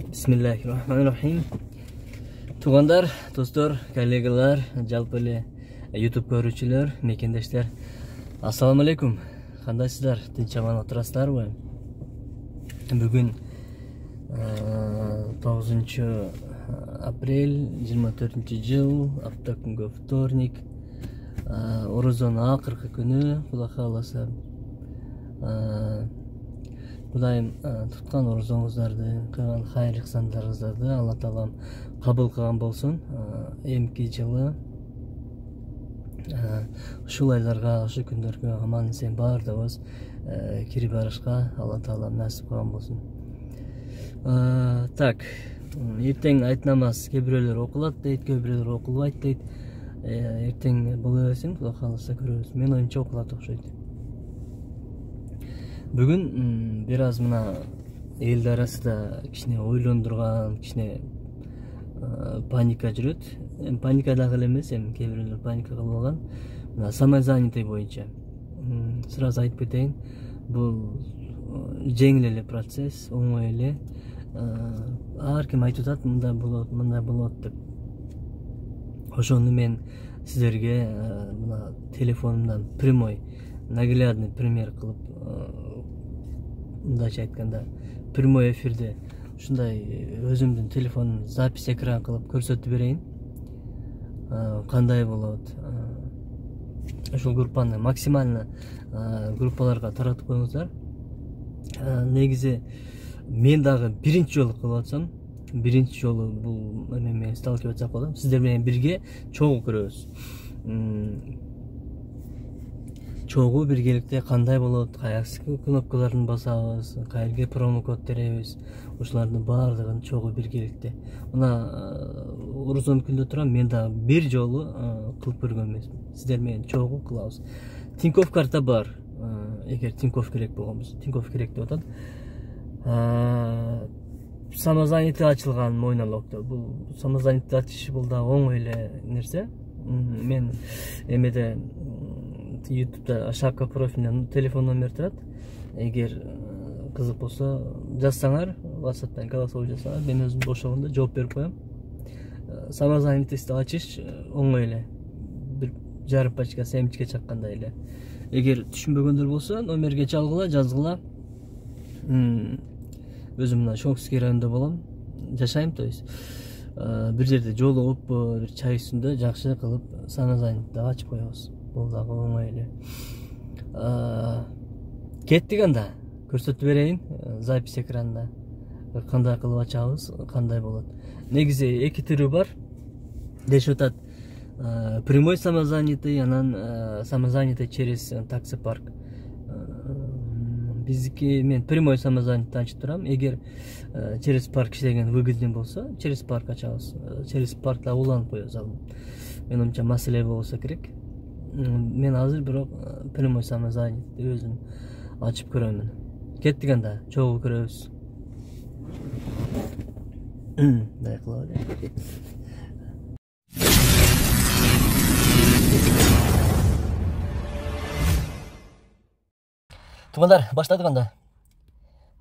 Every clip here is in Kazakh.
Bismillahirrahmanirrahim. Туғандар, достор, коллегалар, жалпы эле YouTube көрүүчүлөр, мекендештер, ассаламу алейкум. Кандайсыздар? Тынч аман отурасыздарбы? Бүгүн 9 апрель 24-жыл, апта күнгө вторник. Орозонун акыркы күнү, Кудай кааласа. Кудайым туткан орозоңуздарды, кылган хайыр ыксандарыңыздарды Алла Таалам кабыл кылган болсун. Эмки жылы ушул айларга, ушу күндөргө аман эсен баардыгыбыз кирип барышка Алла Таалам насип кылган болсун. Так, эртең айт намаз кээ бирөөлөр окулат дейт, кээ бирөөлөр окулбайт дейт. Эртең боло берсин, Кудай кааласа көрөбүз. Мен оюмча окулат окшойт. Бүгүн бир аз мына элдер арасында кичине ойлондурган, кичине паника жүрөт. Паника дагы эле эмес, кээ бирөөлөр паника кылып алган. Мына самозанятый боюнча. Сразу айтып кетейин, бул жеңил эле процесс, оңой эле. Ар ким айтып атат, мындай болот деп. Ошону мен сиздерге мына телефонумдан прямой, наглядный пример кылып, мындайча айтканда, прямой эфирде ушундай өзүмдүн телефонумдун запись экран кылып көрсөтүп берейин. Кандай болот? Ушул группаны максимально группаларга таратып коюңуздар. Негизи мен дагы биринчи жолу кылып атсам, биринчи жолу бул эме сталкиваться кылдым. Сиздер менен бирге чогуу көрөбүз. Чогуу биргеликте кандай болот, кайсы кнопкаларын басабыз, кайерге промокод теребиз, ушулардын баардыгын чогуу биргеликте. Мына орозон күндө турам, мен дагы бир жолу кылып көргөн эмесмин. Сиздер менен чогуу кылабыз. Тинькофф карта бар. Эгер Тинькофф керек болгонбуз, Тинькофф керек деп атат. Самозанятый ачылган мой налогдо. Бул самозанятый ачыш бул дагы оңой эле нерсе. Мен эмеде YouTube'da Шапка профилинен телефон номер турат. Эгер кызык болсо жазсаңар, WhatsApp'тан голосовой жазсаңар, мен өзүм бошогондо жооп берип коем. Самозанятыйды ачыш оңой эле. Бир жарым пачка семечке чаккандай эле. Эгер түшүнбөгөндөр болсо, номерге чалгыла, жазгыла. Өзүм мына Шоңскый районунда болом. Жашайм, то есть бир жерде жолугуп, бир чай үстүндө жакшы кылып самозанятый ачып коебуз. Бул дагы оңой эле. Кеттик анда. Көрсөтүп берейин запись экранында. Кандай кылып ачабыз, кандай болот. Негизи эки түрү бар. Дешип атат. Прямой самозанятый, анан самозанятый через таксопарк. Биздики мен прямой самозанятый ачып турам. Эгер через парк иштеген выгодный болсо, через парк ачабыз. Через паркта уланып коебуз. Мен оюмча маселе болсо керек. Мен азыр бирок прямой самозанятый өзүм ачып көрөмүн. Кеттик анда, чогуу көрөбүз. Дай кылалы. Тумандар, баштадык анда.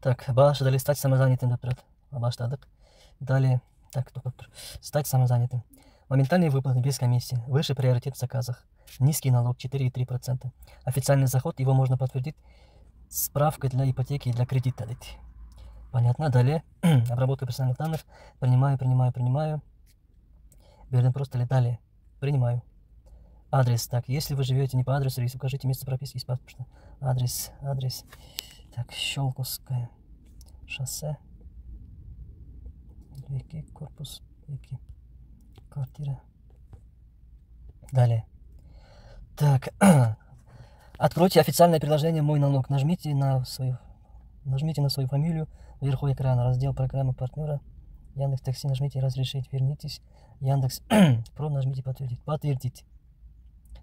Так, башлады, стать самозанятым деп турат. Баштадык. Далее, так, токтоп тур. Стать самозанятым. Моментальные выплаты без комиссии. Выше приоритет в заказах. Низкий налог 4,3%. Официальный заход, его можно подтвердить справкой для ипотеки и для кредита. Понятно. Далее, обработка персональных данных. Принимаю. Верно, просто ли далее. Принимаю. Адрес. Так, если вы живете не по адресу, если укажите место прописки из паспорта. Адрес. Так, Щелковское шоссе. Веки, корпус, Веки. Квартира. Далее. Так, откройте официальное приложение «Мой налог». Нажмите на свою фамилию вверху экрана, раздел программы партнера. Яндекс.Такси, нажмите «Разрешить», вернитесь. Яндекс Про, нажмите «Подтвердить». Подтвердить.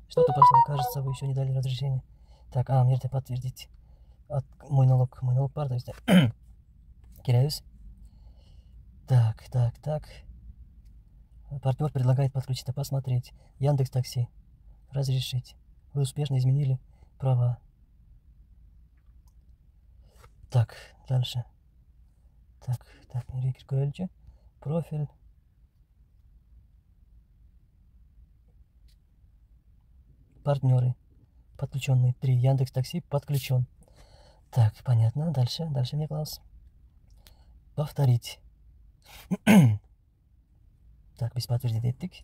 Что-то пошло, кажется, вы еще не дали разрешение. Так, мерте подтвердить. Мой налог парта. Киряюсь. Так. Партнер предлагает подключиться, посмотреть. Яндекс.Такси. Разрешить. Вы успешно изменили права. Так, дальше. Так, так, көрелчү. Профиль. Партнеры. Подключенные. 3. Яндекс Такси подключен. Так, понятно. Дальше мне класс. Повторить. Так, без подтверждения ettik.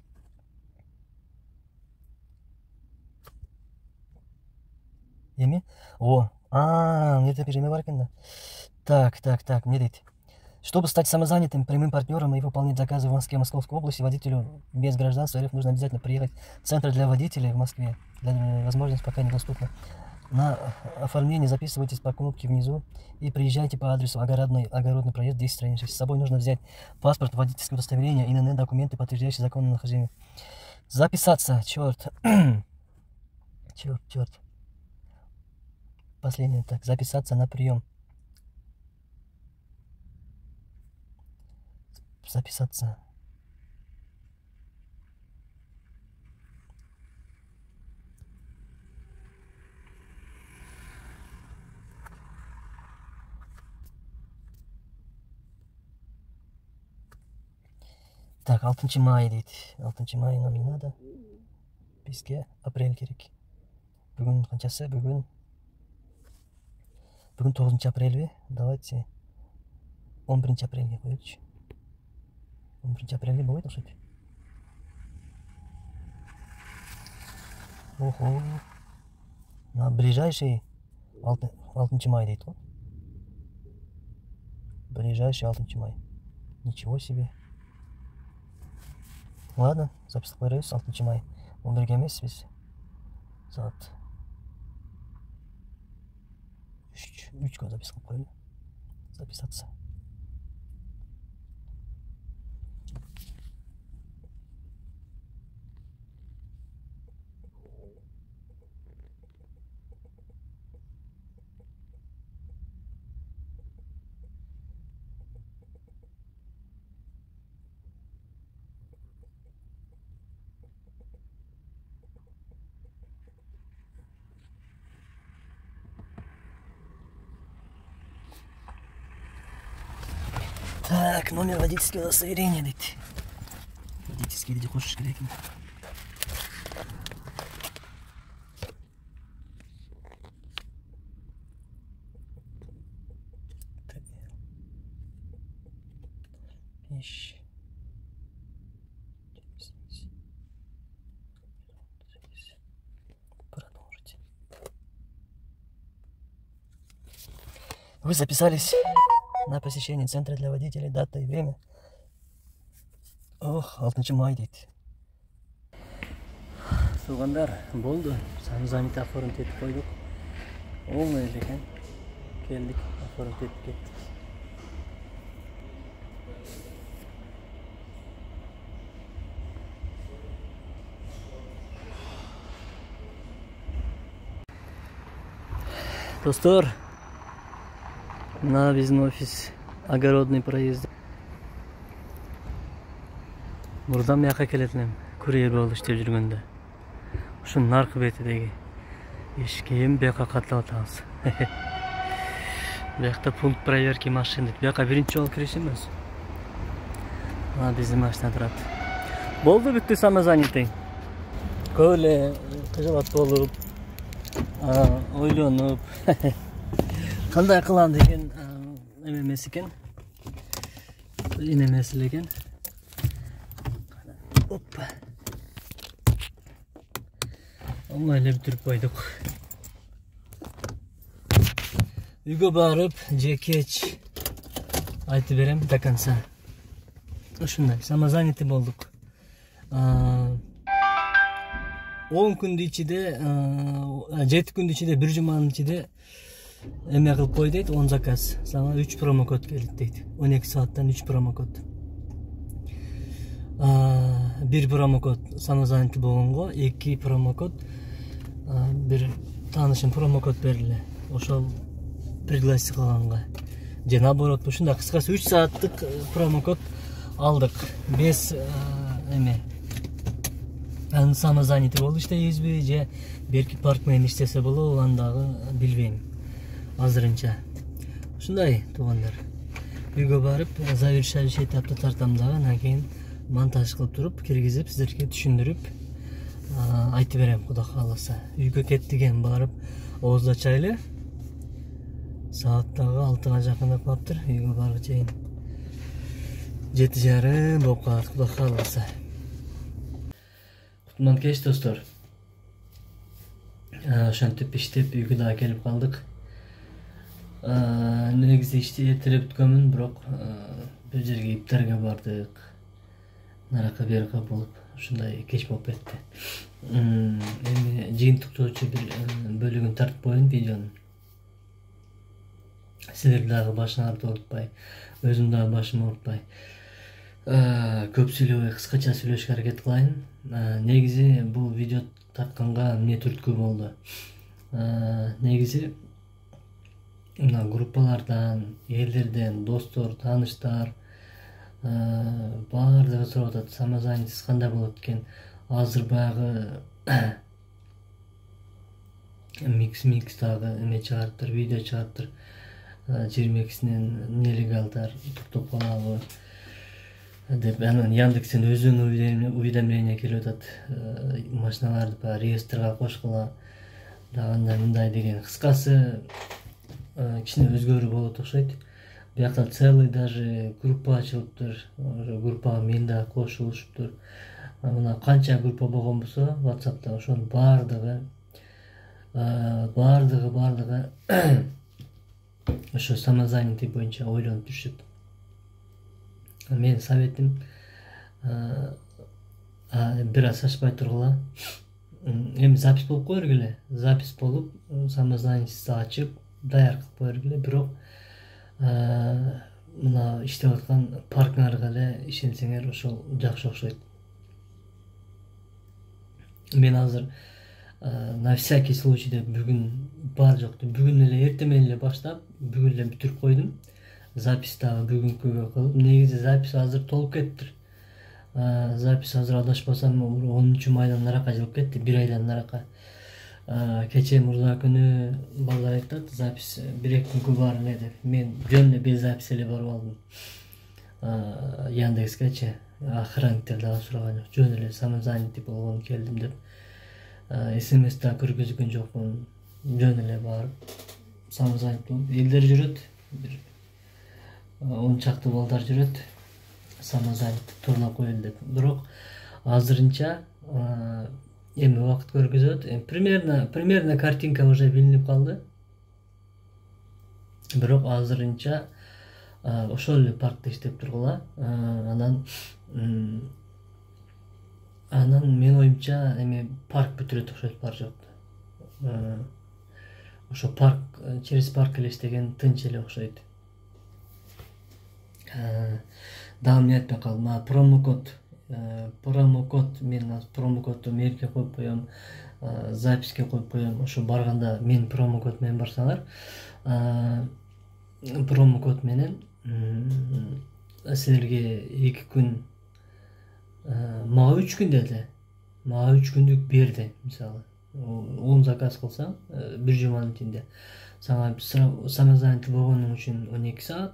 Эми? Мне теперь эми бар экен да. Так, мне дейт. Чтобы стать самозанятым прямым партнером и выполнять заказы в Москве, Московской области, водителю без гражданства РФ нужно обязательно приехать в Центр для водителей в Москве. Возможность пока недоступна. На оформление записывайтесь по кнопке внизу и приезжайте по адресу Огородный проезд 10-6. С собой нужно взять паспорт, водительское удостоверение, ИНН, документы, подтверждающие законное нахождение. Записаться, черт. Последнее, так, записаться на прием. Записаться. Так, 6 май дейт. 6 май нам не надо. Бизге апрель керек. Бүгүн канчасы? Бүгүн 9 апрель. Давайте 11 апрельге коелучу. 11 апрельге болбойт окшойт. Охо. На ближайший 6 май дейт го. Ближайший 6 май. Ничего себе. Ладно, запись koyarız 6 май. 11 эмес биз. Saat 3 запись кылып коелу. Записаться. Так, номер водительского удостоверения дейт. Водительский деди кошиш керек. Продолжить. Вы записались на посещение центра для водителей, дата и время. 6 май дейт. Сугандар болду. Самозанятый оформить этип койдук. Оңой эле экен. Келдик, оформить этип кеттик. Достор, мына биздин офис Огородный проезд. Мурдан бияка келет элем, курьер болуп иштеп жүргөндө. Ушунун аркы бетидеги эшикке эми бияка каттап атабыз. Биякта пункт проверки машин дейт. Бияка биринчи жолу киришimiz. Мына биздин машина турат. Болду бүттү самозанятый. Көп эле кыжылат болуп, ойлонуп, кандай кылам деген эмес экен. Эмес эле экен. Опа. Оңой эле бүтүрүп койдук. Үйгө барып, же кеч айтып берем до конца. Ушундай, самозанятый болдук. 10 күндүн ичинде, 7 күндүн ичинде, 1 жуманын ичинде эме кылып кой дейт, 10 заказ. Сага 3 промокод келет дейт. 12 сааттан 3 промокод. 1 промокод самозанятый болгонго, 2 промокод бир таанышым промокод бериле. Ошол пригласить кылганга. Же наоборот, ушундай кыскасы 3 сааттык промокод алдык. Без эме самозанятый болуп иштейбизби, же берки парк менен иштесе болобу, аны дагы билбейм азырынча. Ушундай туугандар. үйгө барып завершающий этапты тартам дагы, анан кийин монтаж кылып туруп киргизип сиздерге түшүндүрүп айтып берем Кудай кааласа. Үйгө кеттиген барып Оозда чайлы. Саат дагы 6-га жакындап калыптыр. Үйгө барып чейин 7:30 болуп калат Кудай кааласа. Кутман кеч достор. Ошентип иштеп үйгө дагы келип калдык. Негизи ишти эртелеп бүткөнмүн, бирок бир жерге иптарга бардык. Наракка берка болуп, ушундай кеч болуп кетти. Эми жыйынтыктоочу бир бөлүгүн тартып коеюн видеонун. Силер дагы башыңарды оорутпай, өзүм дагы башым оорутпай. Көп сүйлөбөй, кыскача сүйлөшкө аракет кылайын. Негизи бул видео тартканга эмне түрткү болду? Негизи мына группалардан, элдерден, достор, тааныштар баардыгы сурап атат. Самозанятость кандай болот экен? Азыр баягы микс дагы эме чыгарыптыр, видео чыгарыптыр. 22-синен нелегалдар токтоп калабы деп, анан Яндекстен өзүнүн уведомление келип атат. Машиналарды баягы реестрге кошкула, дагы мындай деген. Кыскасы кичине өзгөрүү болот окшойт. Биякта целый даже группа ачылыптыр. Группага мен да кошулушуптур. Мына канча группа болгон болсо WhatsApp'та, ошонун баардыгы ошо самозанятый боюнча ойлонуп жүрүшөт. Менин советим бир аз ачпай тургула. Эми запись болуп кое бергиле. Запись болуп, самозанятость ачып, даяр кылып кое бергиле. Бирок мына иштеп аткан паркыңарга эле ишенсеңер ошол жакшы окшойт. Мен азыр на всякий случай деп бүгүн бар жокту бүгүн эле эртең менен эле баштап, бүгүн эле бүтүрүп койдум. Запись дагы бүгүнкүгө кылып. Негизи запись азыр толуп кеттир. Запись азыр адашпасам 10-майдан наракка жылып кетти, 1 айдан наракка. Кече мурда күнү балдар айтат, запись 1-2 күнгө бар эле деп. Мен жөн эле без запись эле барып алдым. Яндекскечи охранниктер дагы сураган жок. Жөн эле самозанятый болгон келдим деп. СМС да көргөзгөн жокмун. Жөн эле барып самозанятый болуп, элдер жүрөт. Бир 10 чакты балдар жүрөт. Самозанятый турлап коелу деп. Бирок азырынча эми убакыт көргөзөт. Примерно картинка уже билинип калды. Бирок азырынча ошол эле паркта иштеп тургула. Анан мен оюмча эми парк бүтүрөт окшойт бар жокту. Ошо парк, через парк эле иштеген тынч эле окшойт. Дагы эмне айтпай калдым? Промокод, мен промокодду мерке коюп коем, записке коюп коем. Ошо барганда мен промокод менен барсаңар, промокод менен силерге 2 күн, мага 3 күн деди. Мага 3 күндүк берди, мисалы. 10 заказ кылсаң, бир жуманын ичинде. Сага самозанятый болгонуң үчүн 12 саат.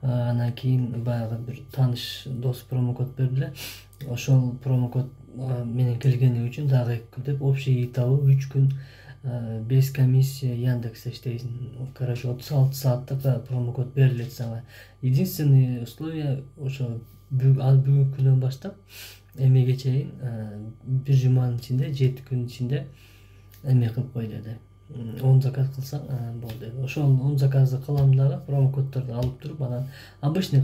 Анан кийин баягы бир тааныш дос промокод берди. Ошол промокод менен келгениң үчүн дагы 2 күн деп, общий итабы 3 күн без комиссия Яндексте иштейсиң. Короче, 36 сааттык промокод берилет сага. Единственный условие ошо бүгүнкү күндөн баштап эмеге чейин бир жуманын ичинде, 7 күн ичинде эме кылып кой деди. 10 заказ кылсаң болду деди. Ошол 10 заказды кылам дагы, промокоддорду алып туруп, анан обычный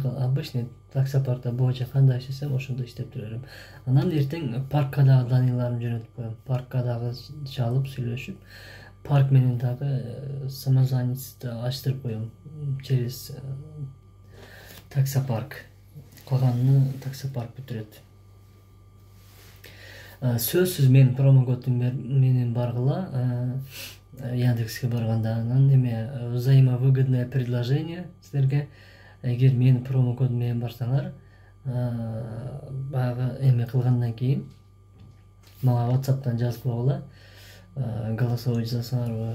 таксопаркта боюнча кандай иштесем, ошондой иштеп турарым. Анан эртең паркка дагы даныйларымды жөнөтүп коем. Паркка дагы чалып, сүйлөшүп, парк менен дагы самозанятость ачтырып коем через таксопарк. Калганын таксопарк бүтүрөт. Сөзсүз мен промокоддун менен баргыла, Яндекске барганда. Анан эме взаимовыгодное предложение силерге. Эгер мен промокод менен барсаңар, баягы эме кылгандан кийин мага WhatsApp'тан жазып койгула, голосовой жасасаңарбы,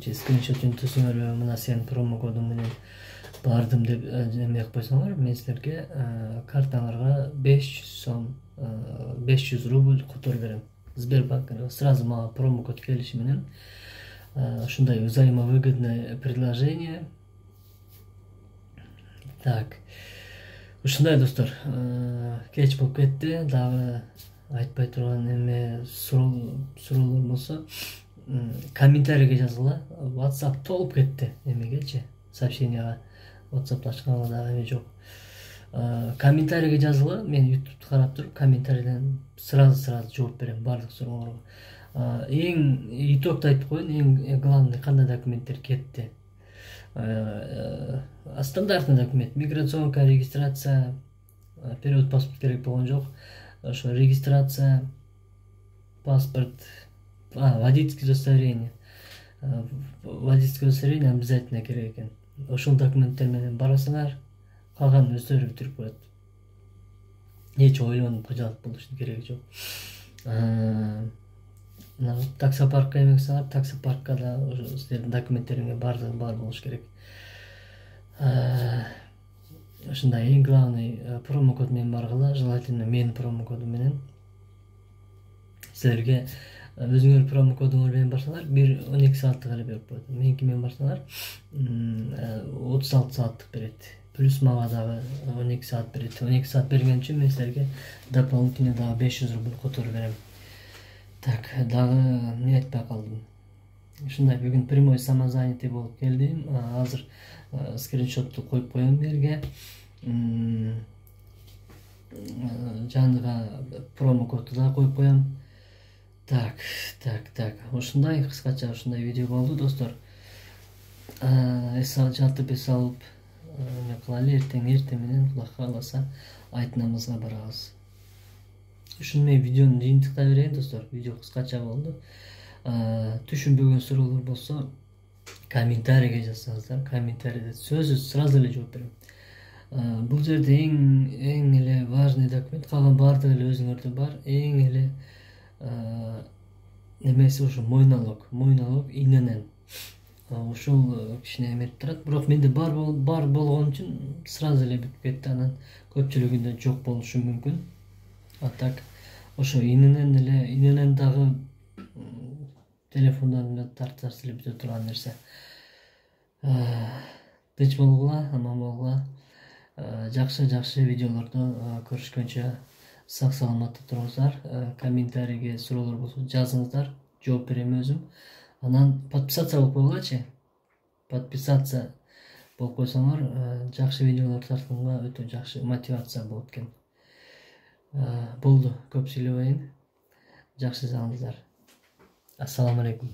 же скриншот үнтөсөңөрбү, мына сенин промокодуң менен бардым деп эме кылып койсоңор, мен силерге картаңарга 500 сом, 500 рубль которуп берем. Сбербанкка сразу мага промокод келиши менен ушундай взаимовыгодное предложение. Так, ушундай достор, кеч болуп кетти. Дагы айтпай турган эме суроолор болсо комментарийге жазгыла. WhatsApp толуп кетти эмегечи, сообщенияга. WhatsApp'та ачканга дагы эме жок. Комментарийге жазгыла. Мен YouTube'ду карап туруп комментарийден сразу жооп берем бардык суроолорго. Эң итогду айтып коеюн, эң главный кандай документтер кетти. Стандартный документ: миграционка, регистрация, перевод паспорт керек болгон жок. Ошо регистрация, паспорт, водительский удостоверение. Водительский удостоверение обязательно керек экен. Ошол документтер менен барасыңар, калганын өздөрү бүтүрүп коет. Эч ойлонуп кыжалып болуштун кереги жок. Таксопаркка эмексаңар, таксопаркка да ошо силердин документтериңер бардыгы бар болуш керек. Ушундай эң главный промокод менен баргыла. Желательно менин промокодум менен. Силерге өзүңөр промокодуңар менен барсаңар, 12 сааттык эле берип коет. Меники менен барсаңар 36 сааттык берет. Плюс мага дагы 12 саат берет. 12 саат берген үчүн мен силерге дополнительно дагы 500 рубль которуп берем. Так, дагы эмне айтпай калдым. Ушундай бүгүн прямой самозанятый болуп келдим. Азыр скриншотту коюп коем берге. Жаныга промокодду да коюп коем. Так. Ушундай кыскача ушундай видео болду достор. Жатып эс алып эме кылалы, эртең менен Кудай кааласа айтынабызга барабыз. Ушуну мен видеону жыйынтыктай берейин достор. Видео кыскача болду. Түшүнбөгөн суроолор болсо комментарийге жазсаңыздар, комментарийде сөзсүз сразу эле жооп берем. Бул жерде эң эле важный документ, калган бардыгы эле өзүңөрдө бар. Эң эле немеси ушу мой налог иненен. Ушул кичине эметип турат, бирок менде бар болгон үчүн сразу эле бүтүп кетти. Анан көпчүлүгүндө жок болушу мүмкүн. А так ошо иненен дагы телефондан тартсаңыз эле бүтө турган нерсе. Тынч болгула, аман болгула. Жакшы видеолордо көрүшкөнчө сак саламатта туруңуздар. Комментарийге суроолор болсо жазыңыздар, жооп берем өзүм. Анан подписаться болуп койгулачы. Подписаться болуп койсоңор жакшы видеолор тартканга өтө жакшы мотивация болот экен. Болду, көп сүйлөбөйүн. Жакшы салыңыздар. Ассаламу алейкум.